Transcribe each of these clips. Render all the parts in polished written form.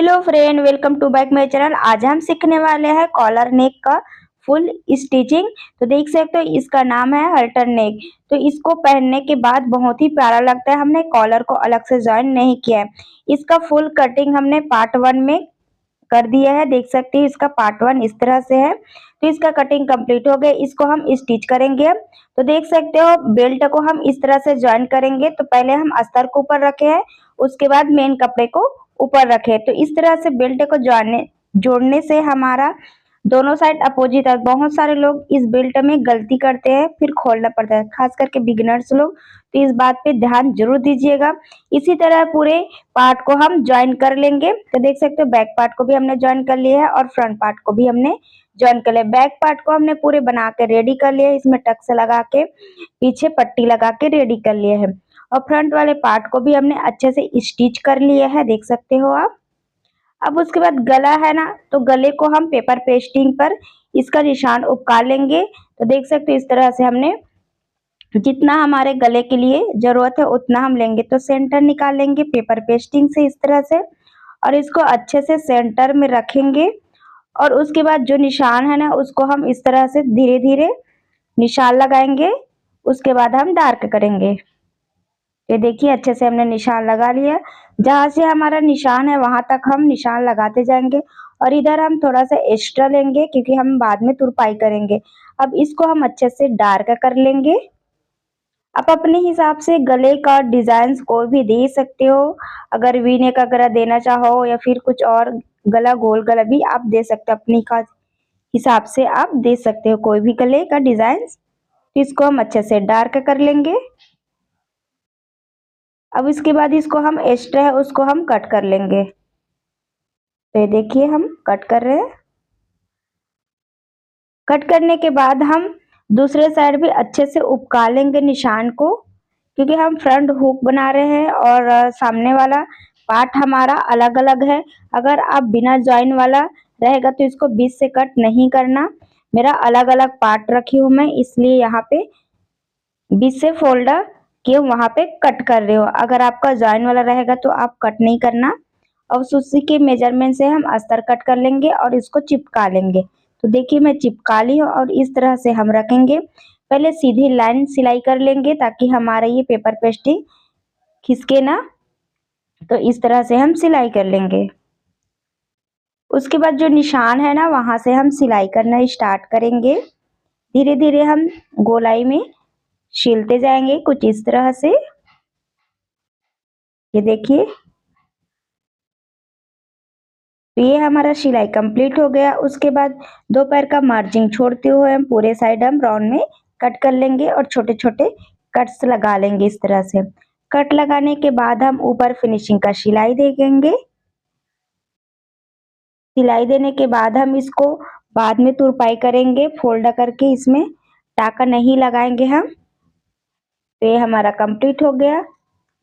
Hello friend, welcome to back my channel. आज हम सीखने वाले हैं कॉलर नेक का फुल स्टिचिंग। तो देख सकते हो इसका नाम है हल्टर नेक। तो इसको पहनने के बाद बहुत ही प्यारा लगता है। हमने कॉलर को अलग से ज्वाइन नहीं किया है। इसका फुल कटिंग हमने पार्ट 1 में कर दिया है। देख सकते हैं इसका पार्ट 1 इस तरह से है। तो इसका कटिंग कंप्लीट हो गया। इसको हम स्टिच करेंगे अब। तो देख सकते हो बेल्ट को हम इस तरह से ज्वाइन करेंगे। तो पहले हम अस्तर को ऊपर रखे हैं, उसके बाद मेन कपड़े को ऊपर रखे। तो इस तरह से बेल्ट को जोड़ने से हमारा दोनों साइड अपोजिट है। बहुत सारे लोग इस बेल्ट में गलती करते हैं, फिर खोलना पड़ता है, खास करके बिगिनर्स लोग। तो इस बात पे ध्यान जरूर दीजिएगा। इसी तरह पूरे पार्ट को हम ज्वाइन कर लेंगे। तो देख सकते हो बैक पार्ट को भी हमने ज्वाइन कर लिया है और फ्रंट पार्ट को भी हमने ज्वाइन कर लिया। बैक पार्ट को हमने पूरे बना के रेडी कर लिया है। इसमें टक्स लगा के पीछे पट्टी लगा के रेडी कर लिया है और फ्रंट वाले पार्ट को भी हमने अच्छे से स्टिच कर लिया है, देख सकते हो आप। अब उसके बाद गला है ना, तो गले को हम पेपर पेस्टिंग पर इसका निशान उपका लेंगे। तो देख सकते हो इस तरह से हमने जितना हमारे गले के लिए जरूरत है उतना हम लेंगे। तो सेंटर निकाल लेंगे पेपर पेस्टिंग से इस तरह से और इसको अच्छे से सेंटर में रखेंगे। और उसके बाद जो निशान है ना, उसको हम इस तरह से धीरे धीरे निशान लगाएंगे। उसके बाद हम डार्क करेंगे। ये देखिए अच्छे से हमने निशान लगा लिया। जहां से हमारा निशान है वहां तक हम निशान लगाते जाएंगे। और इधर हम थोड़ा सा एक्स्ट्रा लेंगे क्योंकि हम बाद में तुरपाई करेंगे। अब इसको हम अच्छे से डार्क कर लेंगे। आप अपने हिसाब से गले का डिजाइन कोई भी दे सकते हो। अगर वी नेक अगर देना चाहो या फिर कुछ और गला गोल गला भी आप दे सकते हो। अपनी का हिसाब से आप दे सकते हो कोई भी गले का डिजाइन। तो इसको हम अच्छे से डार्क कर लेंगे। अब इसके बाद इसको हम एक्स्ट्रा है उसको हम कट कर लेंगे। तो ये देखिए हम कट कर रहे हैं। कट करने के बाद हम दूसरे साइड भी अच्छे से उपका लेंगे निशान को, क्योंकि हम फ्रंट हुक बना रहे हैं और सामने वाला पार्ट हमारा अलग अलग है। अगर आप बिना ज्वाइन वाला रहेगा तो इसको बीच से कट नहीं करना। मेरा अलग अलग पार्ट रखी हूँ मैं, इसलिए यहाँ पे बीच से फोल्ड के वहां पे कट कर रहे हो। अगर आपका ज्वाइन वाला रहेगा तो आप कट नहीं करना। और उसी के मेजरमेंट से हम अस्तर कट कर लेंगे और इसको चिपका लेंगे। तो देखिए मैं चिपका ली हूँ और इस तरह से हम रखेंगे। पहले सीधी लाइन सिलाई कर लेंगे ताकि हमारा ये पेपर पेस्टिंग खिसके ना। तो इस तरह से हम सिलाई कर लेंगे। उसके बाद जो निशान है ना, वहां से हम सिलाई करना स्टार्ट करेंगे। धीरे धीरे हम गोलाई में सिलते जाएंगे कुछ इस तरह से। ये देखिए, तो ये हमारा सिलाई कंप्लीट हो गया। उसके बाद दो पैर का मार्जिन छोड़ते हुए हम पूरे साइड हम राउंड में कट कर लेंगे और छोटे छोटे कट्स लगा लेंगे इस तरह से। कट लगाने के बाद हम ऊपर फिनिशिंग का सिलाई दे देंगे। सिलाई देने के बाद हम इसको बाद में तुरपाई करेंगे फोल्ड करके, इसमें टाका नहीं लगाएंगे हम। तो ये हमारा कंप्लीट हो गया।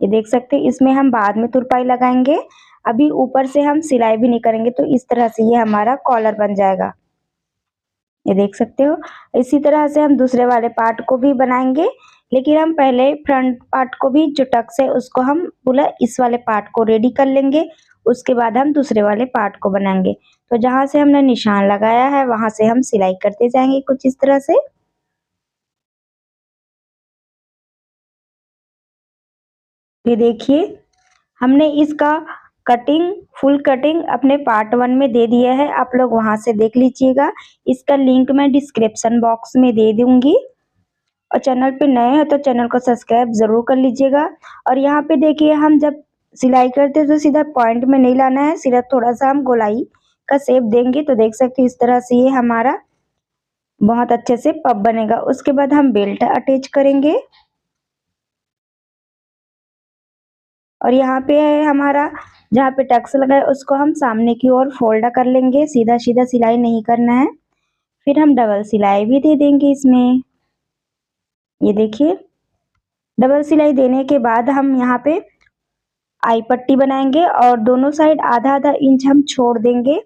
ये देख सकते हैं, इसमें हम बाद में तुरपाई लगाएंगे। अभी ऊपर से हम सिलाई भी नहीं करेंगे। तो इस तरह से ये हमारा कॉलर बन जाएगा। ये देख सकते हो। इसी तरह से हम दूसरे वाले पार्ट को भी बनाएंगे, लेकिन हम पहले फ्रंट पार्ट को भी जो टक्स है उसको हम पूरा इस वाले पार्ट को रेडी कर लेंगे। उसके बाद हम दूसरे वाले पार्ट को बनाएंगे। तो जहां से हमने निशान लगाया है वहां से हम सिलाई करते जाएंगे कुछ इस तरह से। ये देखिए हमने इसका कटिंग फुल कटिंग अपने पार्ट 1 में दे दिया है। आप लोग वहां से देख लीजिएगा। इसका लिंक मैं डिस्क्रिप्शन बॉक्स में दे दूंगी। और चैनल पे नए हो तो चैनल को सब्सक्राइब जरूर कर लीजिएगा। और यहाँ पे देखिए हम जब सिलाई करते हैं तो सीधा पॉइंट में नहीं लाना है, सीधा थोड़ा सा हम गोलाई का शेप देंगे। तो देख सकते हैं इस तरह से ये हमारा बहुत अच्छे से पब बनेगा। उसके बाद हम बेल्ट अटैच करेंगे और यहाँ पे है हमारा जहाँ पे टक्स लगा है उसको हम सामने की ओर फोल्ड कर लेंगे। सीधा सीधा सिलाई नहीं करना है। फिर हम डबल सिलाई भी दे देंगे इसमें। ये देखिए डबल सिलाई देने के बाद हम यहाँ पे आई पट्टी बनाएंगे और दोनों साइड आधा आधा इंच हम छोड़ देंगे,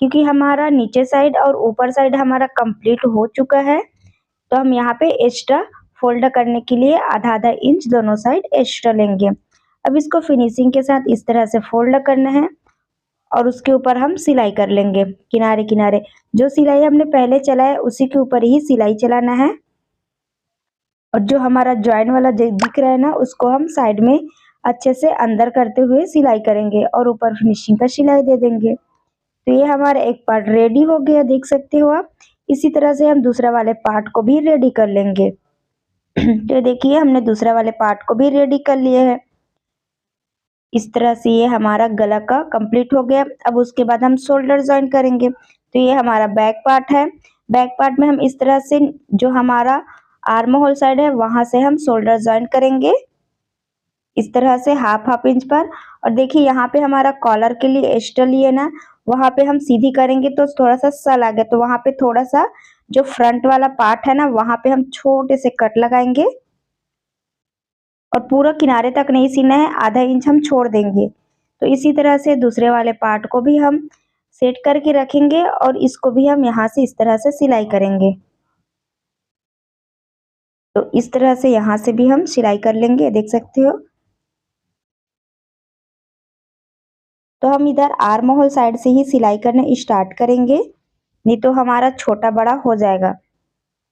क्योंकि हमारा नीचे साइड और ऊपर साइड हमारा कंप्लीट हो चुका है। तो हम यहाँ पे एक्स्ट्रा फोल्ड करने के लिए आधा आधा इंच दोनों साइड एक्स्ट्रा लेंगे। अब इसको फिनिशिंग के साथ इस तरह से फोल्ड करना है और उसके ऊपर हम सिलाई कर लेंगे किनारे किनारे। जो सिलाई हमने पहले चलाया उसी के ऊपर ही सिलाई चलाना है। और जो हमारा जॉइन वाला दिख रहा है ना, उसको हम साइड में अच्छे से अंदर करते हुए सिलाई करेंगे और ऊपर फिनिशिंग का सिलाई दे देंगे। तो ये हमारा एक पार्ट रेडी हो गया, देख सकते हो आप। इसी तरह से हम दूसरा वाले पार्ट को भी रेडी कर लेंगे। तो देखिए हमने दूसरा वाले पार्ट को भी रेडी कर लिए है। इस तरह से ये हमारा गला का कंप्लीट हो गया। अब उसके बाद हम शोल्डर जॉइन करेंगे। तो ये हमारा बैक पार्ट है। बैक पार्ट में हम इस तरह से जो हमारा आर्म होल साइड है वहां से हम शोल्डर जॉइन करेंगे, इस तरह से हाफ हाफ इंच पर। और देखिए यहाँ पे हमारा कॉलर के लिए एक्स्ट्रा लिए ना, वहां पे हम सीधी करेंगे तो थोड़ा सा सल आ गया, तो वहां पे थोड़ा सा जो फ्रंट वाला पार्ट है ना, वहां पे हम छोटे से कट लगाएंगे और पूरा किनारे तक नहीं सीना है, आधा इंच हम छोड़ देंगे। तो इसी तरह से दूसरे वाले पार्ट को भी हम सेट करके रखेंगे और इसको भी हम यहाँ से इस तरह से सिलाई करेंगे। तो इस तरह से यहाँ से भी हम सिलाई कर लेंगे, देख सकते हो। तो हम इधर आर्म होल साइड से ही सिलाई करने स्टार्ट करेंगे, नहीं तो हमारा छोटा बड़ा हो जाएगा।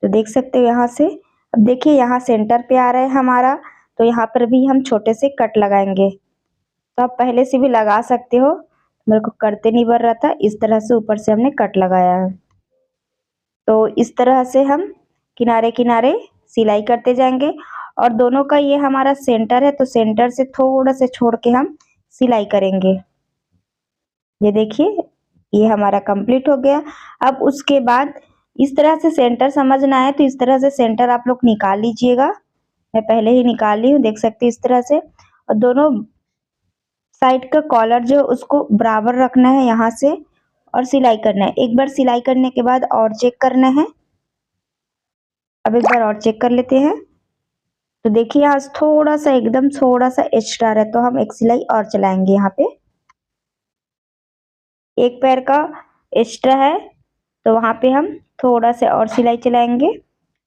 तो देख सकते हो यहाँ से। अब देखिए यहाँ सेंटर पे आ रहा है हमारा, तो यहाँ पर भी हम छोटे से कट लगाएंगे। तो आप पहले से भी लगा सकते हो, मेरे को करते नहीं बन रहा था, इस तरह से ऊपर से हमने कट लगाया है। तो इस तरह से हम किनारे किनारे सिलाई करते जाएंगे और दोनों का ये हमारा सेंटर है, तो सेंटर से थोड़ा से छोड़ के हम सिलाई करेंगे। ये देखिए ये हमारा कंप्लीट हो गया। अब उसके बाद इस तरह से सेंटर समझना है, तो इस तरह से सेंटर आप लोग निकाल लीजिएगा। मैं पहले ही निकाल ली हूँ, देख सकते हैं इस तरह से। और दोनों साइड का कॉलर जो उसको बराबर रखना है यहाँ से और सिलाई करना है। एक बार सिलाई करने के बाद और चेक करना है। अब एक बार और चेक कर लेते हैं। तो देखिए यहाँ थोड़ा सा एकदम थोड़ा सा एक्स्ट्रा है, तो हम एक सिलाई और चलाएंगे। यहाँ पे एक पैर का एक्स्ट्रा है, तो वहां पे हम थोड़ा से और सिलाई चलाएंगे।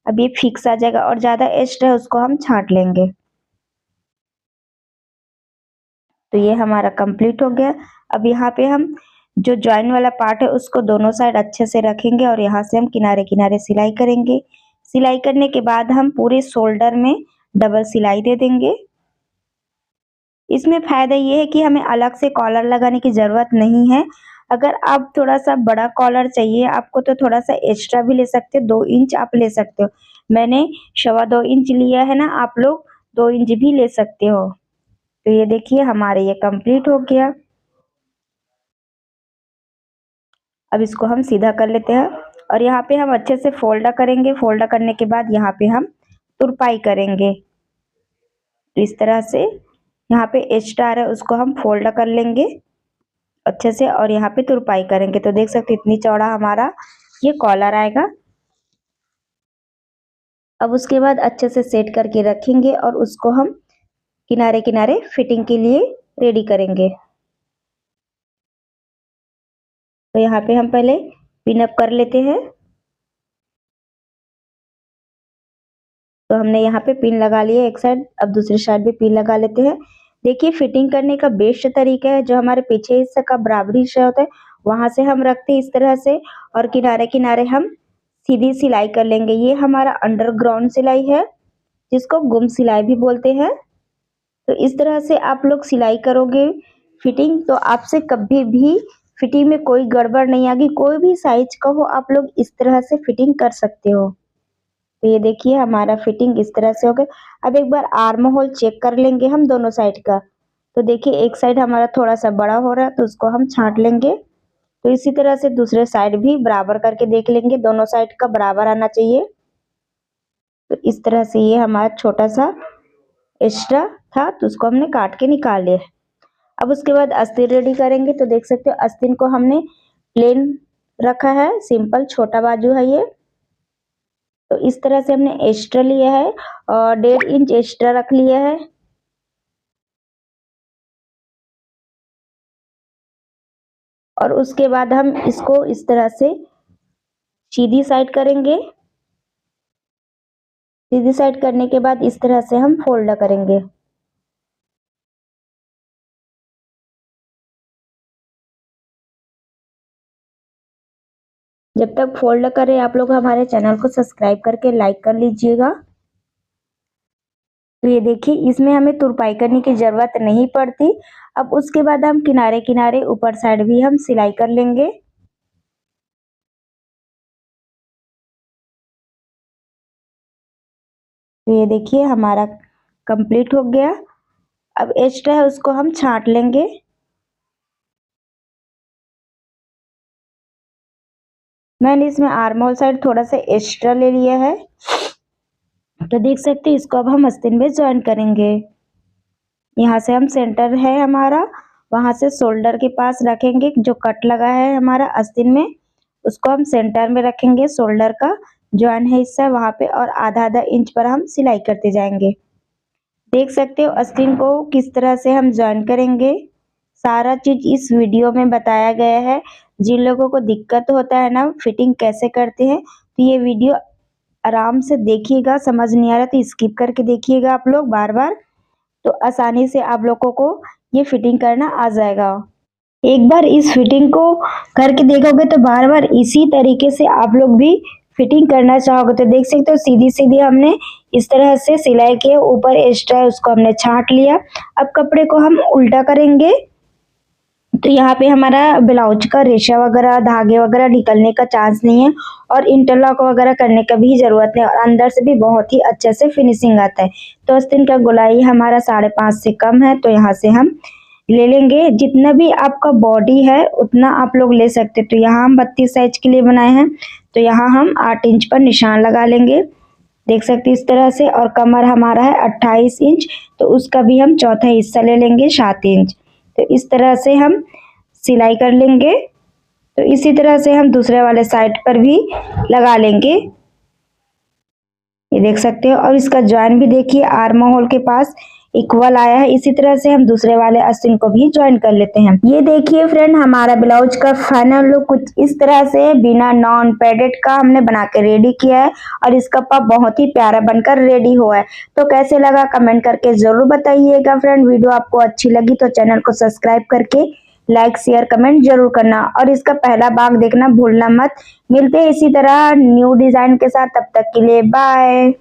अब ये फिक्स आ जाएगा और ज्यादा एक्स्ट्रा है उसको हम छांट लेंगे। तो ये हमारा कंप्लीट हो गया। अब यहाँ पे हम जो जॉइन वाला पार्ट है उसको दोनों साइड अच्छे से रखेंगे और यहाँ से हम किनारे किनारे सिलाई करेंगे। सिलाई करने के बाद हम पूरे शोल्डर में डबल सिलाई दे देंगे। इसमें फायदा ये है कि हमें अलग से कॉलर लगाने की जरूरत नहीं है। अगर आप थोड़ा सा बड़ा कॉलर चाहिए आपको, तो थोड़ा सा एक्स्ट्रा भी ले सकते हो, 2 इंच आप ले सकते हो। मैंने 2.25 इंच लिया है ना, आप लोग 2 इंच भी ले सकते हो। तो ये देखिए हमारे ये कंप्लीट हो गया। अब इसको हम सीधा कर लेते हैं और यहाँ पे हम अच्छे से फोल्डा करेंगे। फोल्डा करने के बाद यहाँ पे हम तुरपाई करेंगे। तो इस तरह से यहाँ पे एक्स्ट्रा है उसको हम फोल्ड कर लेंगे अच्छे से और यहाँ पे तुरपाई करेंगे। तो देख सकते इतनी चौड़ा हमारा ये कॉलर आएगा। अब उसके बाद अच्छे से सेट करके रखेंगे और उसको हम किनारे किनारे फिटिंग के लिए रेडी करेंगे। तो यहाँ पे हम पहले पिन अप कर लेते हैं। तो हमने यहाँ पे पिन लगा लिया एक साइड, अब दूसरी साइड भी पिन लगा लेते हैं। देखिए फिटिंग करने का बेस्ट तरीका है, जो हमारे पीछे हिस्सा का बराबरी हिस्सा होता है वहां से हम रखते हैं इस तरह से और किनारे किनारे हम सीधी सिलाई कर लेंगे। ये हमारा अंडरग्राउंड सिलाई है, जिसको गुम सिलाई भी बोलते हैं। तो इस तरह से आप लोग सिलाई करोगे फिटिंग, तो आपसे कभी भी फिटिंग में कोई गड़बड़ नहीं आएगी। कोई भी साइज का हो आप लोग इस तरह से फिटिंग कर सकते हो। तो ये देखिए हमारा फिटिंग इस तरह से हो गया। अब एक बार आर्म होल चेक कर लेंगे हम दोनों साइड का। तो देखिए एक साइड हमारा थोड़ा सा बड़ा हो रहा है, तो उसको हम छांट लेंगे। तो इसी तरह से दूसरे साइड भी बराबर करके देख लेंगे, दोनों साइड का बराबर आना चाहिए। तो इस तरह से ये हमारा छोटा सा एक्स्ट्रा था, तो उसको हमने काट के निकाल लिया। अब उसके बाद अस्तीन रेडी करेंगे। तो देख सकते हो अस्तीन को हमने प्लेन रखा है, सिंपल छोटा बाजू है ये। तो इस तरह से हमने एक्स्ट्रा लिया है और 1.5 इंच एक्स्ट्रा रख लिया है। और उसके बाद हम इसको इस तरह से सीधी साइड करेंगे। सीधी साइड करने के बाद इस तरह से हम फोल्ड करेंगे। जब तक फोल्ड करें आप लोग हमारे चैनल को सब्सक्राइब करके लाइक कर लीजिएगा। तो ये देखिए इसमें हमें तुरपाई करने की ज़रूरत नहीं पड़ती। अब उसके बाद हम किनारे किनारे ऊपर साइड भी हम सिलाई कर लेंगे। तो ये देखिए हमारा कंप्लीट हो गया। अब एक्स्ट्रा है उसको हम छांट लेंगे। मैंने इसमें आर्म होल साइड थोड़ा सा एक्स्ट्रा ले लिया है। तो देख सकते हैं इसको अब हम आस्तीन में ज्वाइन करेंगे। यहाँ से हम सेंटर है हमारा, वहाँ से शोल्डर के पास रखेंगे। जो कट लगा है हमारा आस्तीन में उसको हम सेंटर में रखेंगे। शोल्डर का ज्वाइन है हिस्सा वहाँ पे, और आधा आधा इंच पर हम सिलाई करते जाएंगे। देख सकते हो आस्तीन को किस तरह से हम ज्वाइन करेंगे। सारा चीज इस वीडियो में बताया गया है। जिन लोगों को दिक्कत होता है ना फिटिंग कैसे करते हैं, तो ये वीडियो आराम से देखिएगा। समझ नहीं आ रहा तो स्किप करके देखिएगा आप लोग बार बार, तो आसानी से आप लोगों को ये फिटिंग करना आ जाएगा। एक बार इस फिटिंग को करके देखोगे तो बार बार इसी तरीके से आप लोग भी फिटिंग करना चाहोगे। तो देख सकते हो सीधी सीधी हमने इस तरह से सिलाई किए, ऊपर एक्स्ट्रा है उसको हमने छांट लिया। अब कपड़े को हम उल्टा करेंगे। तो यहाँ पे हमारा ब्लाउज का रेशा वगैरह धागे वगैरह निकलने का चांस नहीं है, और इंटरलॉक वगैरह करने का भी ज़रूरत नहीं, और अंदर से भी बहुत ही अच्छे से फिनिशिंग आता है। तो आस्तीन का गोलाई हमारा 5.5 से कम है, तो यहाँ से हम ले लेंगे। जितना भी आपका बॉडी है उतना आप लोग ले सकते। तो यहाँ हम 32 साइज के लिए बनाए हैं, तो यहाँ हम 8 इंच पर निशान लगा लेंगे। देख सकते इस तरह से। और कमर हमारा है 28 इंच, तो उसका भी हम चौथा हिस्सा ले लेंगे 7 इंच। तो इस तरह से हम सिलाई कर लेंगे। तो इसी तरह से हम दूसरे वाले साइड पर भी लगा लेंगे। ये देख सकते हो। और इसका ज्वाइन भी देखिए आर्म होल के पास इक्वल आया है। इसी तरह से हम दूसरे वाले आस्तीन को भी ज्वाइन कर लेते हैं। ये देखिए फ्रेंड हमारा ब्लाउज का फाइनल लुक कुछ इस तरह से बिना नॉन पैडेड का हमने बना के रेडी किया है, और इसका पफ बहुत ही प्यारा बनकर रेडी हुआ है। तो कैसे लगा कमेंट करके जरूर बताइएगा फ्रेंड। वीडियो आपको अच्छी लगी तो चैनल को सब्सक्राइब करके लाइक शेयर कमेंट जरूर करना, और इसका पहला भाग देखना भूलना मत। मिलते हैं इसी तरह न्यू डिजाइन के साथ, तब तक के लिए बाय।